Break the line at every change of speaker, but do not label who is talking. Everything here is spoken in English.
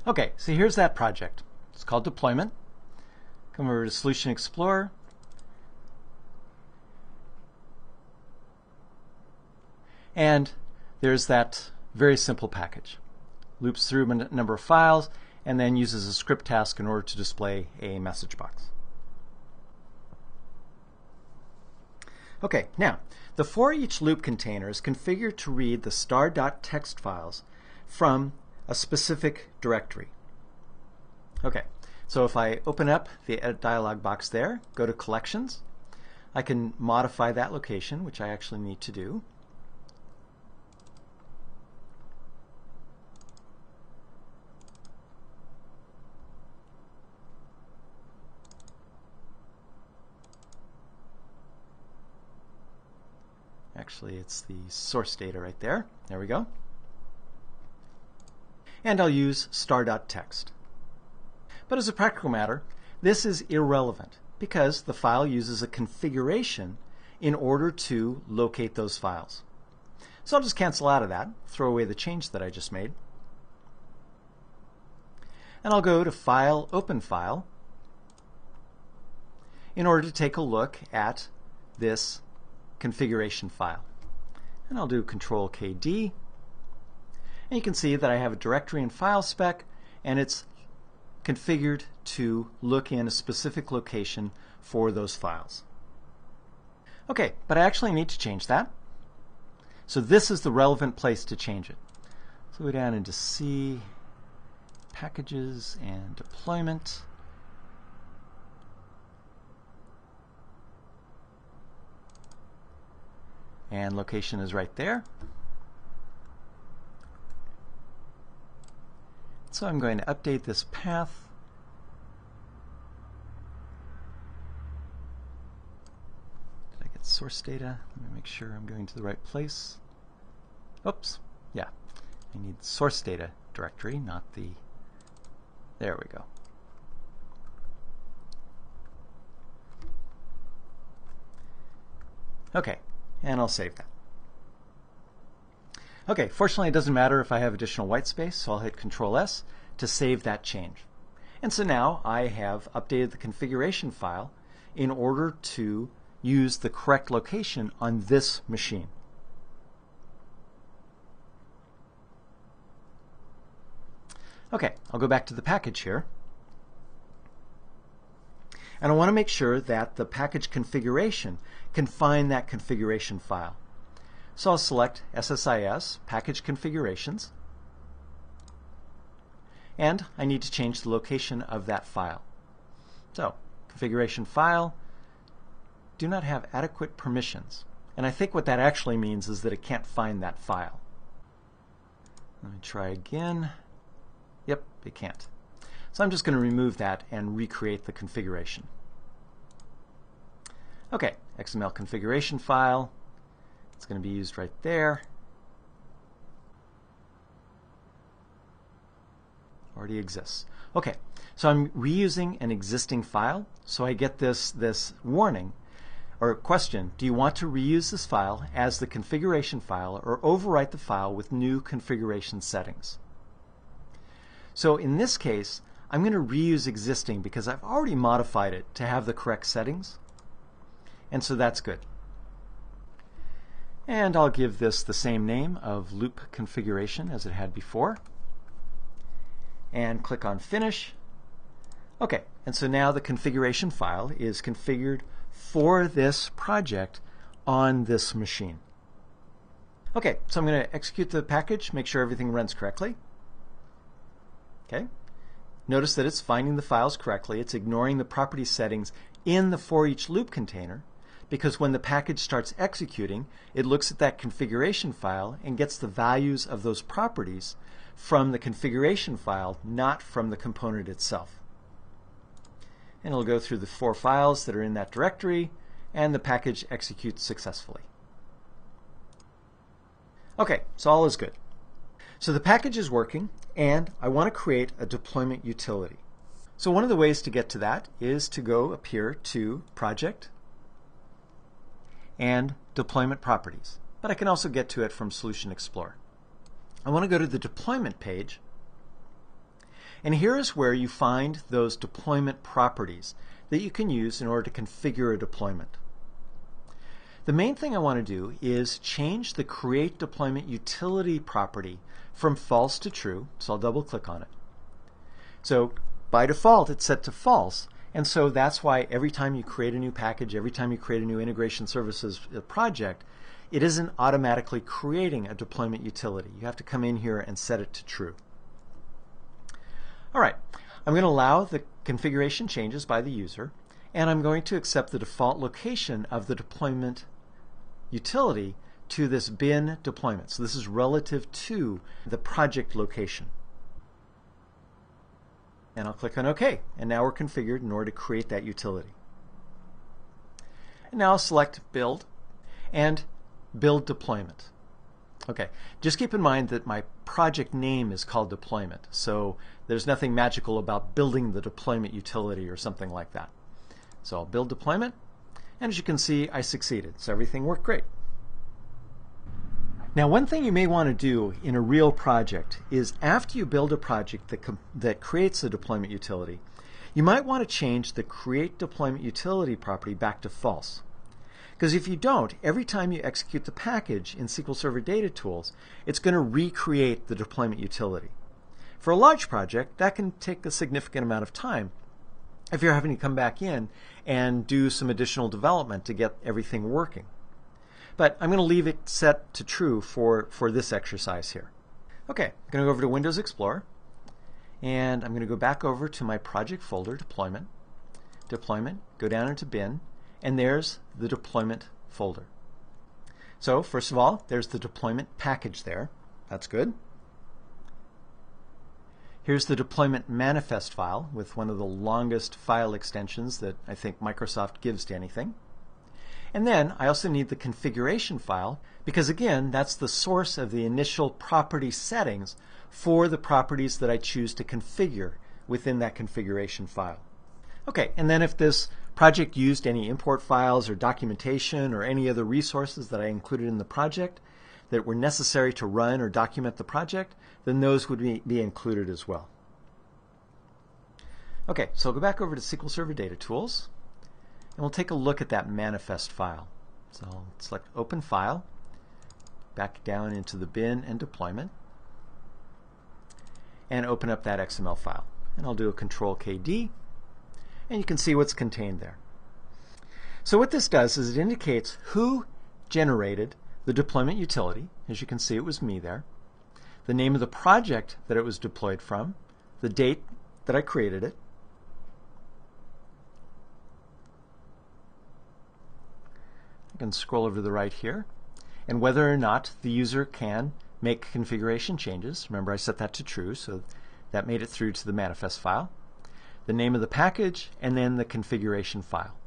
Okay, so here's that project. It's called Deployment. Come over to Solution Explorer. And there's that very simple package. Loops through a number of files and then uses a script task in order to display a message box. Okay, now, the for each loop container is configured to read the star.txt files from a specific directory. Okay, so if I open up the edit dialog box there, go to Collections, I can modify that location, which I actually need to do. Actually, it's the source data right there. There we go. And I'll use star.txt. But as a practical matter, this is irrelevant because the file uses a configuration in order to locate those files. So I'll just cancel out of that, throw away the change that I just made. And I'll go to File, Open File in order to take a look at this configuration file. And I'll do Control-KD. And you can see that I have a directory and file spec, and it's configured to look in a specific location for those files. Okay, but I actually need to change that. So this is the relevant place to change it. So go down into C, Packages and Deployment. And location is right there. So I'm going to update this path. Did I get source data? Let me make sure I'm going to the right place. Oops, yeah. I need source data directory, not the... There we go. Okay. And I'll save that. Okay, fortunately it doesn't matter if I have additional white space, so I'll hit Control-S to save that change. And so now I have updated the configuration file in order to use the correct location on this machine. Okay, I'll go back to the package here. And I want to make sure that the package configuration can find that configuration file. So I'll select SSIS, Package Configurations, and I need to change the location of that file. So, configuration file, do not have adequate permissions. And I think what that actually means is that it can't find that file. Let me try again. Yep, it can't. So I'm just going to remove that and recreate the configuration. Okay, XML configuration file. It's going to be used right there. Already exists. Okay, so I'm reusing an existing file, so I get this warning or question: do you want to reuse this file as the configuration file or overwrite the file with new configuration settings? So in this case, I'm going to reuse existing because I've already modified it to have the correct settings, and so that's good. And I'll give this the same name of loop configuration as it had before. And click on Finish. Okay, and so now the configuration file is configured for this project on this machine. Okay, so I'm going to execute the package, make sure everything runs correctly. Okay, notice that it's finding the files correctly. It's ignoring the property settings in the for each loop container, because when the package starts executing, it looks at that configuration file and gets the values of those properties from the configuration file, not from the component itself. And it'll go through the 4 files that are in that directory, and the package executes successfully. Okay, so all is good. So the package is working, and I want to create a deployment utility. So one of the ways to get to that is to go up here to Project and Deployment Properties. But I can also get to it from Solution Explorer. I want to go to the Deployment page, And here is where you find those deployment properties that you can use in order to configure a deployment. The main thing I want to do is change the Create Deployment Utility property from false to true, so I'll double click on it. So by default it's set to false, and so that's why every time you create a new package, every time you create a new integration services project, it isn't automatically creating a deployment utility. You have to come in here and set it to true. All right, I'm going to allow the configuration changes by the user, and I'm going to accept the default location of the deployment utility to this bin deployment. So this is relative to the project location. And I'll click on OK, and now we're configured in order to create that utility. And now I'll select Build and Build Deployment. Okay, just keep in mind that my project name is called Deployment, so there's nothing magical about building the deployment utility or something like that. So I'll build deployment, and as you can see, I succeeded, so everything worked great. Now, one thing you may want to do in a real project is after you build a project that creates a deployment utility, you might want to change the Create Deployment Utility property back to false. Because if you don't, every time you execute the package in SQL Server Data Tools, it's going to recreate the deployment utility. For a large project, that can take a significant amount of time if you're having to come back in and do some additional development to get everything working. But I'm going to leave it set to true for this exercise here. Okay, I'm going to go over to Windows Explorer, and I'm going to go back over to my project folder, Deployment, go down into Bin, and there's the deployment folder. So first of all, there's the deployment package there. That's good. Here's the deployment manifest file with one of the longest file extensions that I think Microsoft gives to anything. And then I also need the configuration file because, again, that's the source of the initial property settings for the properties that I choose to configure within that configuration file. Okay, and then if this project used any import files or documentation or any other resources that I included in the project that were necessary to run or document the project, then those would be included as well. Okay, so I'll go back over to SQL Server Data Tools, and we'll take a look at that manifest file. So I'll select Open File, back down into the bin and deployment, and open up that XML file. And I'll do a Control-KD, and you can see what's contained there. So what this does is it indicates who generated the deployment utility. As you can see, it was me there. The name of the project that it was deployed from, the date that I created it, I can scroll over to the right here, and whether or not the user can make configuration changes. Remember, I set that to true, so that made it through to the manifest file. The name of the package, and then the configuration file.